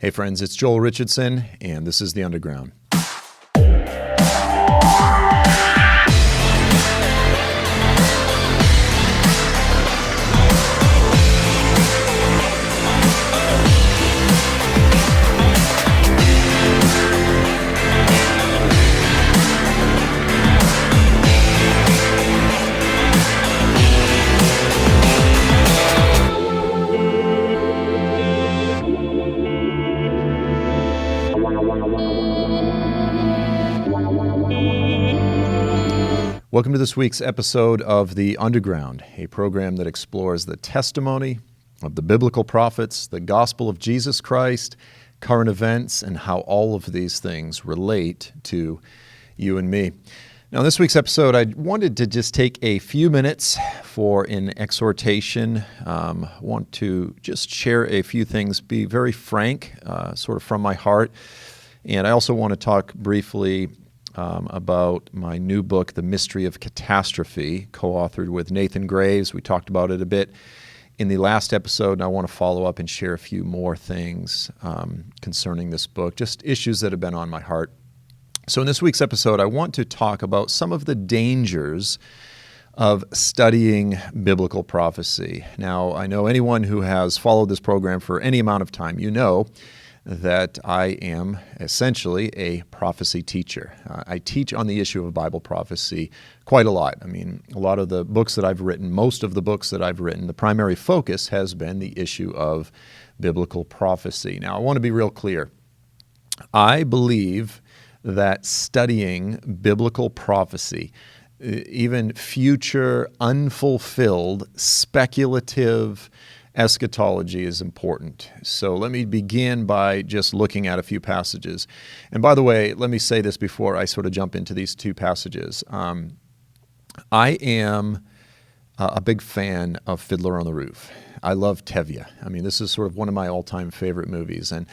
Hey friends, it's Joel Richardson, and this is The Underground. Welcome to this week's episode of The Underground, a program that explores the testimony of the biblical prophets, the gospel of Jesus Christ, current events, and how all of these things relate to you and me. Now, in this week's episode, I wanted to just take a few minutes for an exhortation. I want to just share a few things, be very frank, sort of from my heart. And I also want to talk briefly about my new book, The Mystery of Catastrophe, co-authored with Nathan Graves. We talked about it a bit in the last episode, and I want to follow up and share a few more things concerning this book, just issues that have been on my heart. So in this week's episode, I want to talk about some of the dangers of studying biblical prophecy. Now, I know anyone who has followed this program for any amount of time, you know that I am essentially a prophecy teacher. I teach on the issue of Bible prophecy quite a lot. I mean, a lot of the books that I've written, most of the books that I've written, the primary focus has been the issue of biblical prophecy. Now, I want to be real clear. I believe that studying biblical prophecy, even future, unfulfilled, speculative eschatology is important. So let me begin by just looking at a few passages. And by the way, let me say this before I sort of jump into these two passages. I am a big fan of Fiddler on the Roof. I love Tevye. I mean, this is sort of one of my all-time favorite movies. And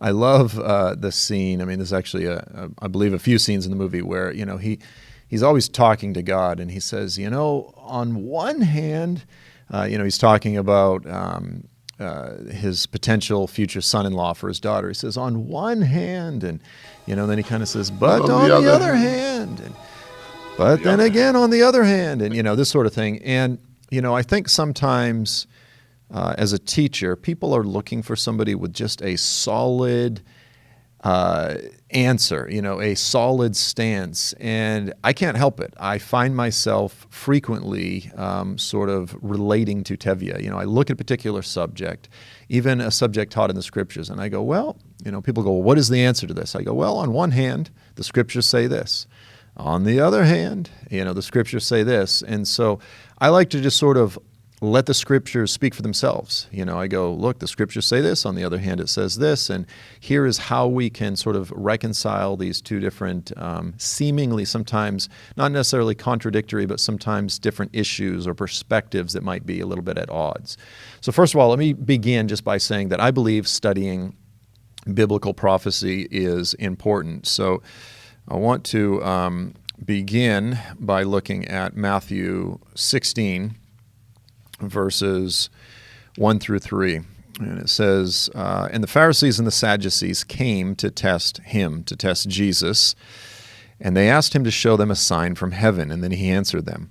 I love the scene. I mean, there's actually, I believe, a few scenes in the movie where, you know, he's always talking to God, and he says, you know, on one hand, he's talking about his potential future son-in-law for his daughter. He says, on one hand, and, then he kind of says, but on the other hand, and, but then again on the other hand, and, this sort of thing. And, I think sometimes as a teacher, people are looking for somebody with just a solid answer, a solid stance, and I can't help it. I find myself frequently sort of relating to Tevye. I look at a particular subject, even a subject taught in the Scriptures, and I go, well, people go, well, what is the answer to this? I go, well, on one hand, the Scriptures say this. On the other hand, the Scriptures say this. And so I like to just sort of let the Scriptures speak for themselves. I go, look, the Scriptures say this. On the other hand, it says this. And here is how we can sort of reconcile these two different, seemingly sometimes not necessarily contradictory, but sometimes different issues or perspectives that might be a little bit at odds. So first of all, let me begin just by saying that I believe studying biblical prophecy is important. So I want to begin by looking at Matthew 16, verses 1 through 3. And it says, and the Pharisees and the Sadducees came to test him, to test Jesus, and they asked him to show them a sign from heaven, and then he answered them.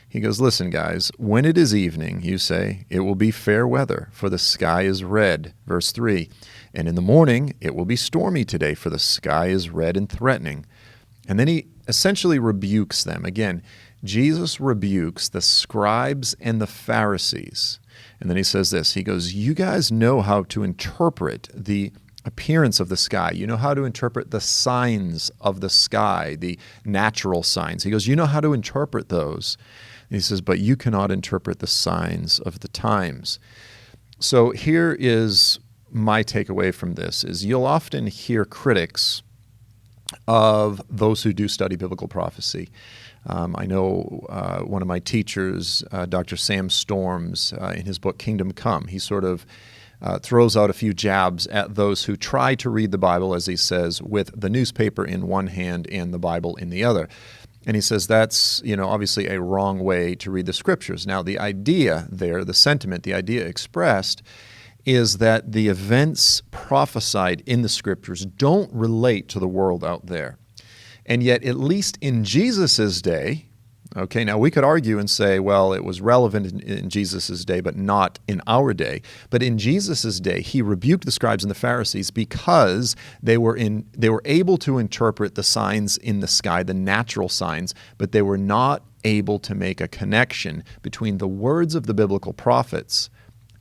He goes, listen, guys, when it is evening, you say, it will be fair weather, for the sky is red. Verse 3, and in the morning, it will be stormy today, for the sky is red and threatening. And then he essentially rebukes them. Again, Jesus rebukes the scribes and the Pharisees. And then he says this. He goes, you guys know how to interpret the appearance of the sky. You know how to interpret the signs of the sky, the natural signs. He goes, you know how to interpret those. And he says, but you cannot interpret the signs of the times. So here is my takeaway from this, is you'll often hear critics of those who do study biblical prophecy. I know one of my teachers, Dr. Sam Storms, in his book Kingdom Come, he sort of throws out a few jabs at those who try to read the Bible, as he says, with the newspaper in one hand and the Bible in the other. And he says that's, obviously a wrong way to read the Scriptures. Now, the idea there, the sentiment, the idea expressed is that the events prophesied in the Scriptures don't relate to the world out there. And yet, at least in Jesus' day, okay, now we could argue and say, well, it was relevant in Jesus' day, but not in our day. But in Jesus' day, he rebuked the scribes and the Pharisees because they were able to interpret the signs in the sky, the natural signs, but they were not able to make a connection between the words of the biblical prophets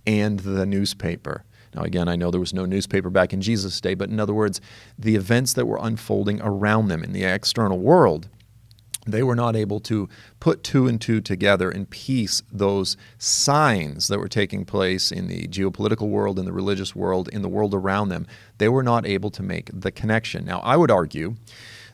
and the newspaper. Now, again, I know there was no newspaper back in Jesus' day, but in other words, the events that were unfolding around them in the external world, they were not able to put two and two together and piece those signs that were taking place in the geopolitical world, in the religious world, in the world around them. They were not able to make the connection. Now, I would argue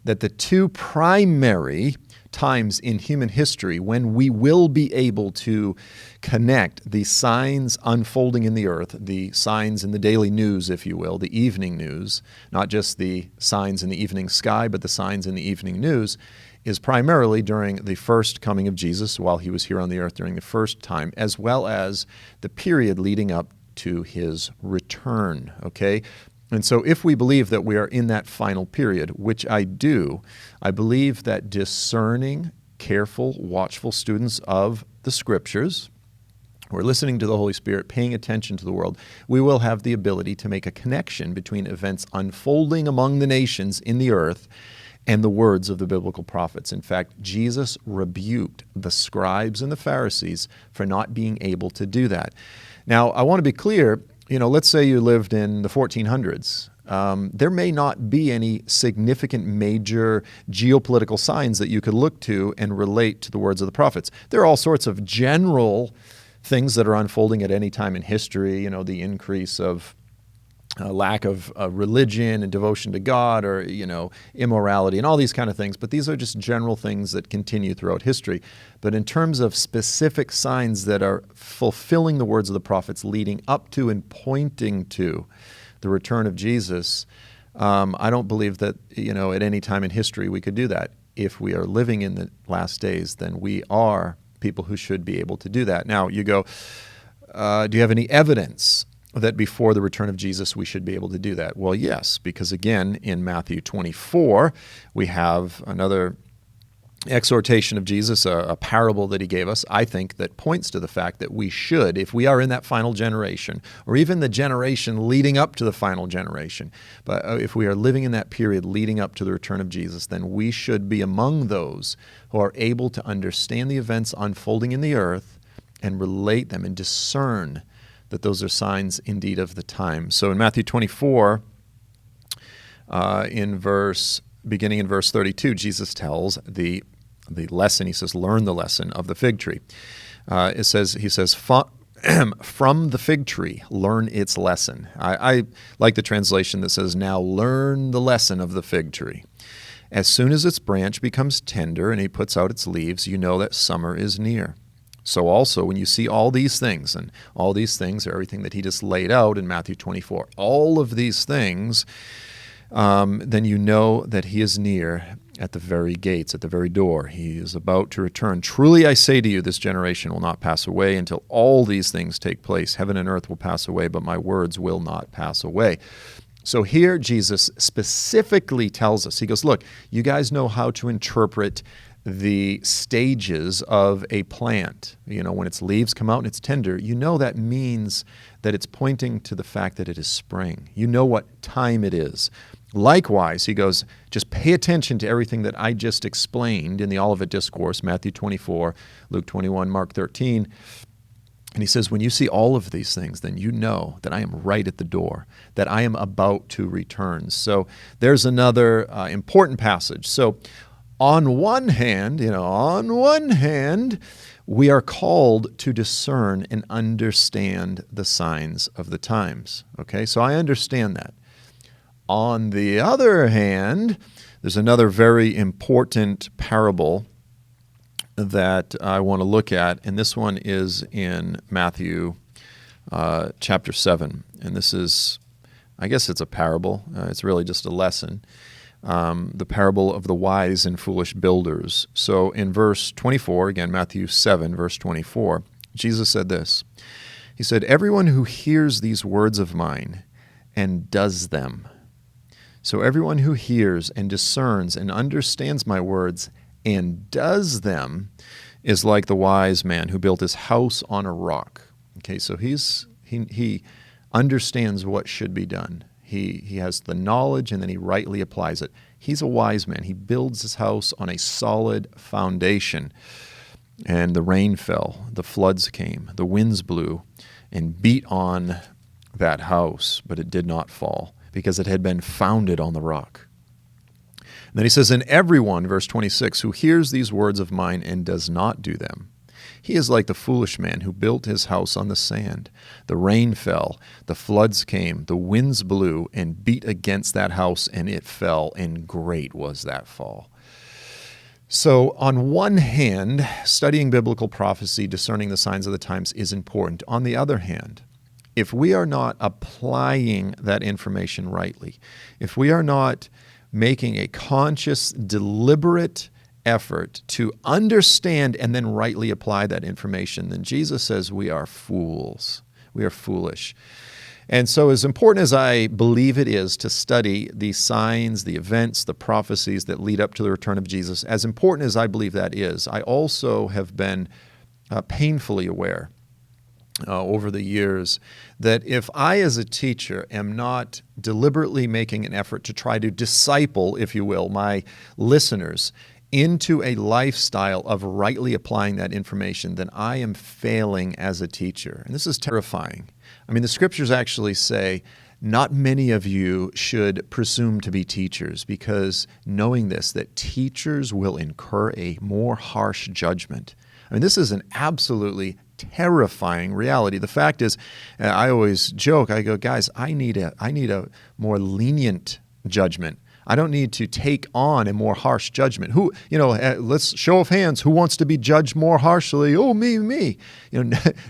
that the two primary times in human history when we will be able to connect the signs unfolding in the earth, the signs in the daily news, if you will, the evening news, not just the signs in the evening sky, but the signs in the evening news, is primarily during the first coming of Jesus while he was here on the earth during the first time, as well as the period leading up to his return, okay? And so if we believe that we are in that final period, which I do, I believe that discerning, careful, watchful students of the Scriptures, we're listening to the Holy Spirit, paying attention to the world, we will have the ability to make a connection between events unfolding among the nations in the earth and the words of the biblical prophets. In fact, Jesus rebuked the scribes and the Pharisees for not being able to do that. Now, I want to be clear. Let's say you lived in the 1400s. There may not be any significant major geopolitical signs that you could look to and relate to the words of the prophets. There are all sorts of general things that are unfolding at any time in history, the increase of lack of religion and devotion to God, or, immorality and all these kind of things. But these are just general things that continue throughout history. But in terms of specific signs that are fulfilling the words of the prophets leading up to and pointing to the return of Jesus, I don't believe that, at any time in history we could do that. If we are living in the last days, then we are people who should be able to do that. Now, you go, do you have any evidence that before the return of Jesus we should be able to do that? Well, yes, because again, in Matthew 24, we have another exhortation of Jesus, a parable that he gave us, I think, that points to the fact that we should, if we are in that final generation, or even the generation leading up to the final generation, but if we are living in that period leading up to the return of Jesus, then we should be among those who are able to understand the events unfolding in the earth and relate them and discern that those are signs indeed of the time. So in Matthew 24, beginning in verse 32, Jesus tells the lesson. He says, learn the lesson of the fig tree. He says, from the fig tree, learn its lesson. I like the translation that says, now learn the lesson of the fig tree. As soon as its branch becomes tender and it puts out its leaves, you know that summer is near. So also, when you see all these things, and all these things are everything that he just laid out in Matthew 24, all of these things, then you know that he is near at the very gates, at the very door. He is about to return. Truly I say to you, this generation will not pass away until all these things take place. Heaven and earth will pass away, but my words will not pass away. So here Jesus specifically tells us, he goes, look, you guys know how to interpret the stages of a plant. When its leaves come out and it's tender, that means that it's pointing to the fact that it is spring. You know what time it is. Likewise, he goes, just pay attention to everything that I just explained in the Olivet Discourse, Matthew 24, Luke 21, Mark 13. And he says, when you see all of these things, then you know that I am right at the door, that I am about to return. So there's another important passage. So on one hand, we are called to discern and understand the signs of the times. Okay, so I understand that. On the other hand, there's another very important parable that I want to look at, and this one is in Matthew chapter 7. And this is, I guess it's a parable. It's really just a lesson. The parable of the wise and foolish builders. So in verse 24, again, Matthew 7, verse 24, Jesus said this. He said, everyone who hears these words of mine and does them. So everyone who hears and discerns and understands my words and does them is like the wise man who built his house on a rock. Okay, so he understands what should be done. He has the knowledge, and then he rightly applies it. He's a wise man. He builds his house on a solid foundation. And the rain fell, the floods came, the winds blew and beat on that house, but it did not fall because it had been founded on the rock. And then he says, and everyone, verse 26, who hears these words of mine and does not do them, he is like the foolish man who built his house on the sand. The rain fell, the floods came, the winds blew and beat against that house, and it fell, and great was that fall. So on one hand, studying biblical prophecy, discerning the signs of the times is important. On the other hand, if we are not applying that information rightly, if we are not making a conscious, deliberate effort to understand and then rightly apply that information, then Jesus says we are fools. We are foolish. And so as important as I believe it is to study the signs, the events, the prophecies that lead up to the return of Jesus, as important as I believe that is, I also have been painfully aware over the years that if I as a teacher am not deliberately making an effort to try to disciple, if you will, my listeners into a lifestyle of rightly applying that information, then I am failing as a teacher. And this is terrifying. I mean, the scriptures actually say, not many of you should presume to be teachers, because knowing this, that teachers will incur a more harsh judgment. I mean, this is an absolutely terrifying reality. The fact is, I always joke, I go, guys, I need a more lenient judgment. I don't need to take on a more harsh judgment. Let's show of hands, who wants to be judged more harshly? Oh, me.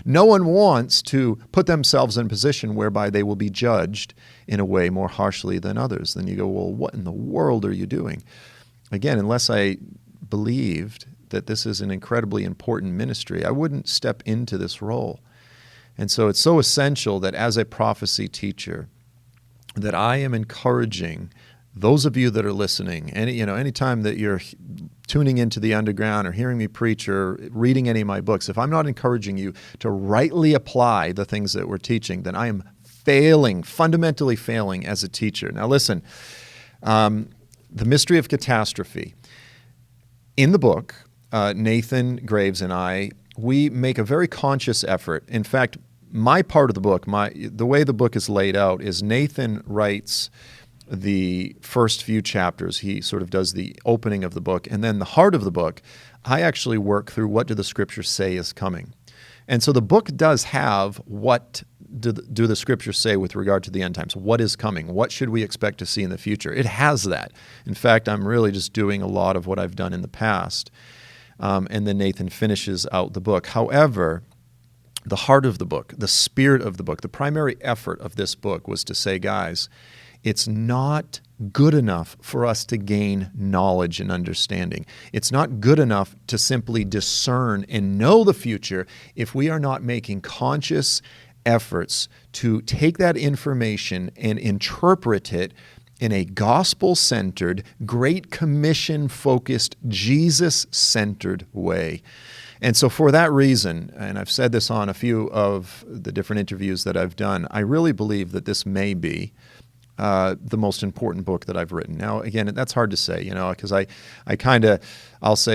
No one wants to put themselves in a position whereby they will be judged in a way more harshly than others. Then you go, well, what in the world are you doing? Again, unless I believed that this is an incredibly important ministry, I wouldn't step into this role. And so it's so essential that as a prophecy teacher, that I am encouraging those of you that are listening, anytime that you're tuning into the Underground or hearing me preach or reading any of my books, if I'm not encouraging you to rightly apply the things that we're teaching, then I am fundamentally failing as a teacher. Now listen, the mystery of catastrophe. In the book, Nathan Graves and I, we make a very conscious effort. In fact, my part of the book, the way the book is laid out is Nathan writes the first few chapters. He sort of does the opening of the book, and then the heart of the book, I actually work through what do the scriptures say is coming. And so the book does have what do the scriptures say with regard to the end times. What is coming? What should we expect to see in the future? It has that. In fact, I'm really just doing a lot of what I've done in the past. And then Nathan finishes out the book. However, the heart of the book, the spirit of the book, the primary effort of this book was to say, guys, it's not good enough for us to gain knowledge and understanding. It's not good enough to simply discern and know the future if we are not making conscious efforts to take that information and interpret it in a gospel-centered, Great Commission-focused, Jesus-centered way. And so for that reason, and I've said this on a few of the different interviews that I've done, I really believe that this may be the most important book that I've written. Now, again, that's hard to say, because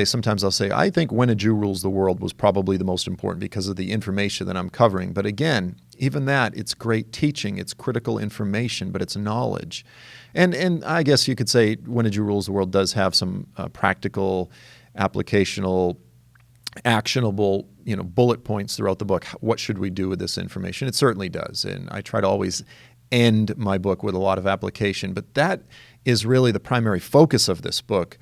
sometimes I'll say, I think When a Jew Rules the World was probably the most important because of the information that I'm covering. But again, even that, it's great teaching, it's critical information, but it's knowledge. And I guess you could say When a Jew Rules the World does have some practical, applicational, actionable, bullet points throughout the book. What should we do with this information? It certainly does. And I try to always end my book with a lot of application, but that is really the primary focus of this book.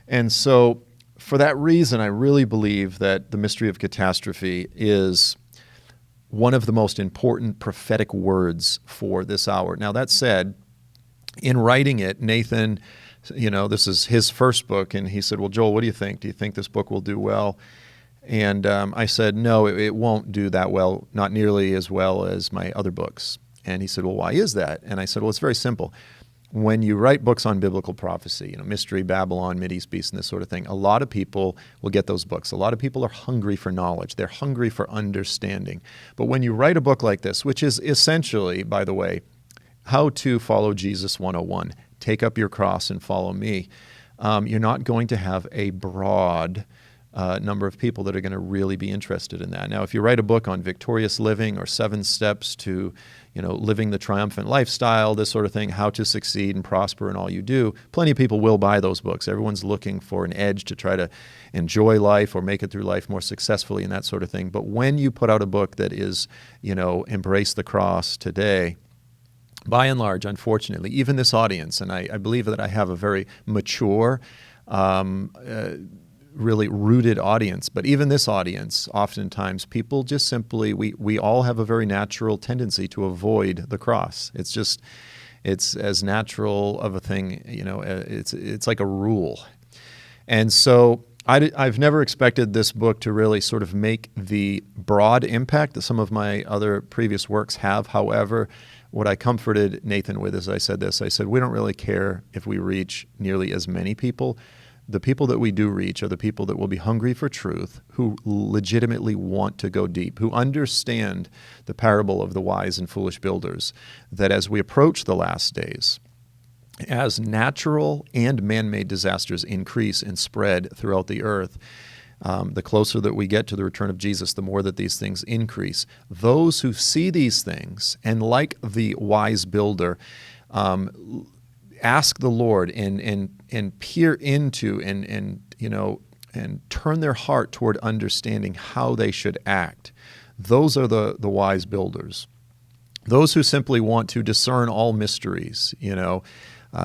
And so for that reason, I really believe that the mystery of catastrophe is one of the most important prophetic words for this hour. Now, that said, in writing it, Nathan, this is his first book, and he said, well, Joel, what do you think? Do you think this book will do well? And I said, no, it won't do that well, not nearly as well as my other books. And he said, well, why is that? And I said, well, it's very simple. When you write books on biblical prophecy, Mystery, Babylon, Mideast Beast, and this sort of thing, a lot of people will get those books. A lot of people are hungry for knowledge. They're hungry for understanding. But when you write a book like this, which is essentially, by the way, How to Follow Jesus 101, take up your cross and follow me, you're not going to have a broad number of people that are going to really be interested in that. Now, if you write a book on victorious living or 7 steps to living the triumphant lifestyle, this sort of thing, how to succeed and prosper in all you do, plenty of people will buy those books. Everyone's looking for an edge to try to enjoy life or make it through life more successfully and that sort of thing. But when you put out a book that is, embrace the cross today, by and large, unfortunately, even this audience, and I believe that I have a very mature, really rooted audience, but even this audience, oftentimes people just simply, we all have a very natural tendency to avoid the cross. It's as natural of a thing, it's like a rule. And so I've never expected this book to really sort of make the broad impact that some of my other previous works have. However, what I comforted Nathan with is I said, we don't really care if we reach nearly as many people. The people that we do reach are the people that will be hungry for truth, who legitimately want to go deep, who understand the parable of the wise and foolish builders, that as we approach the last days, as natural and man-made disasters increase and spread throughout the earth, the closer that we get to the return of Jesus, the more that these things increase. Those who see these things, and like the wise builder, ask the Lord and peer into and turn their heart toward understanding how they should act. Those are the wise builders. Those who simply want to discern all mysteries,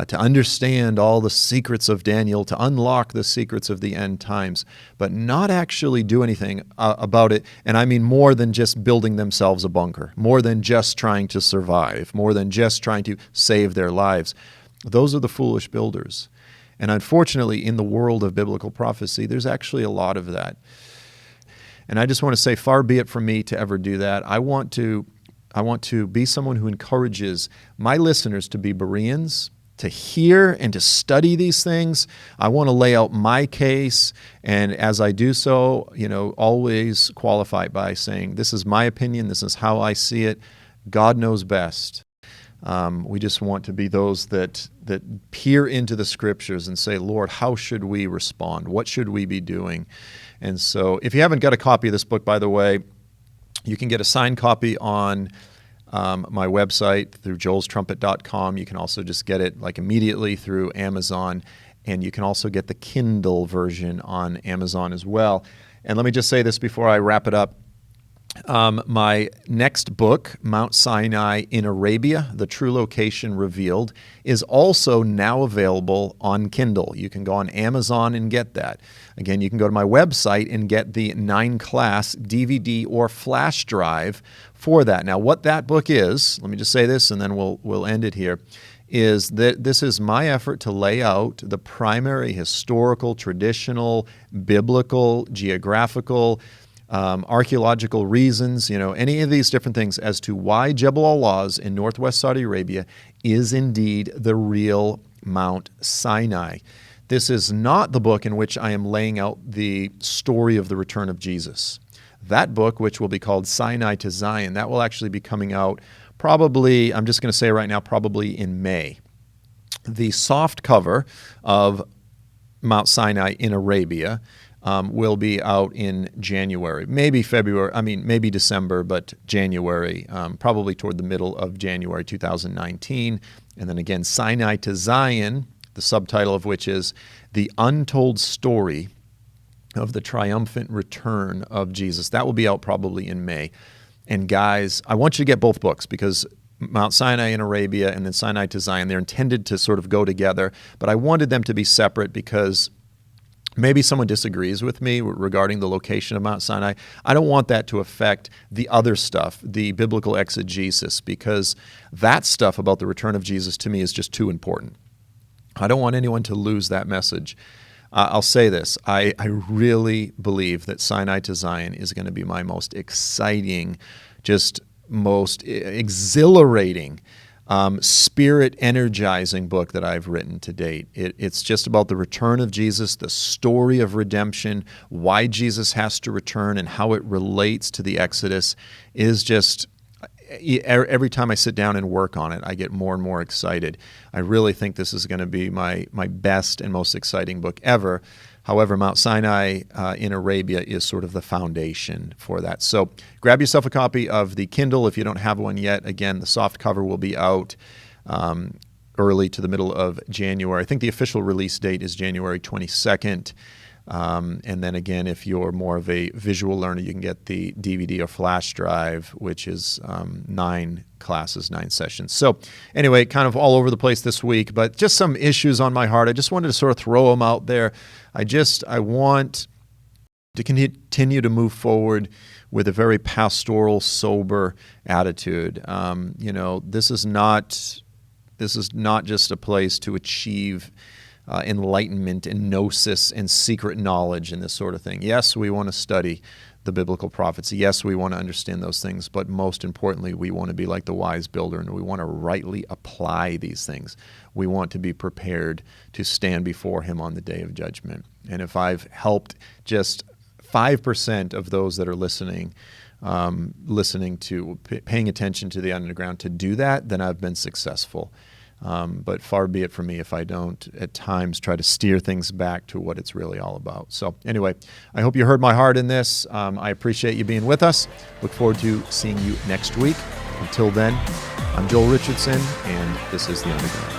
to understand all the secrets of Daniel, to unlock the secrets of the end times, but not actually do anything about it. And I mean more than just building themselves a bunker, more than just trying to survive, more than just trying to save their lives. Those are the foolish builders. And unfortunately, in the world of biblical prophecy, there's actually a lot of that. And I just want to say, far be it from me to ever do that. I want to be someone who encourages my listeners to be Bereans, to hear and to study these things. I want to lay out my case, and as I do so, always qualify it by saying, this is my opinion, this is how I see it. God knows best. We just want to be those that peer into the Scriptures and say, Lord, how should we respond? What should we be doing? And so if you haven't got a copy of this book, by the way, you can get a signed copy on my website through joelstrumpet.com. You can also just get it immediately through Amazon, and you can also get the Kindle version on Amazon as well. And let me just say this before I wrap it up. My next book, Mount Sinai in Arabia, The True Location Revealed, is also now available on Kindle. You can go on Amazon and get that. Again, you can go to my website and get the 9-class DVD or flash drive for that. Now, what that book is, let me just say this and then we'll end it here, is that this is my effort to lay out the primary historical, traditional, biblical, geographical, archaeological reasons, any of these different things as to why Jebel al-Lawz in northwest Saudi Arabia is indeed the real Mount Sinai. This is not the book in which I am laying out the story of the return of Jesus. That book, which will be called Sinai to Zion, that will actually be coming out probably, I'm just going to say right now, probably in May. The soft cover of Mount Sinai in Arabia will be out in January, maybe February, maybe December, but January, probably toward the middle of January 2019. And then again, Sinai to Zion, the subtitle of which is The Untold Story of the Triumphant Return of Jesus. That will be out probably in May. And guys, I want you to get both books because Mount Sinai in Arabia and then Sinai to Zion, they're intended to sort of go together, but I wanted them to be separate because maybe someone disagrees with me regarding the location of Mount Sinai. I don't want that to affect the other stuff, the biblical exegesis, because that stuff about the return of Jesus to me is just too important. I don't want anyone to lose that message. I'll say this. I really believe that Sinai to Zion is going to be my most exciting, just most exhilarating, spirit energizing book that I've written to date. It's just about the return of Jesus, the story of redemption, why Jesus has to return, and how it relates to the Exodus is just... Every time I sit down and work on it, I get more and more excited. I really think this is going to be my best and most exciting book ever. However, Mount Sinai in Arabia is sort of the foundation for that. So grab yourself a copy of the Kindle if you don't have one yet. Again, the soft cover will be out early to the middle of January. I think the official release date is January 22nd. And then again, if you're more of a visual learner, you can get the DVD or flash drive, which is 9 classes, 9 sessions. So anyway, kind of all over the place this week, but just some issues on my heart. I just wanted to sort of throw them out there. I want to continue to move forward with a very pastoral, sober attitude. This is not just a place to achieve enlightenment and gnosis and secret knowledge and this sort of thing. Yes, we want to study the biblical prophets. Yes, we want to understand those things, but most importantly, we want to be like the wise builder, and we want to rightly apply these things. We want to be prepared to stand before him on the day of judgment. And if I've helped just 5% of those that are listening to, paying attention to the underground to do that, then I've been successful. But far be it from me if I don't at times try to steer things back to what it's really all about. So anyway, I hope you heard my heart in this. I appreciate you being with us. Look forward to seeing you next week. Until then, I'm Joel Richardson, and this is The Underground.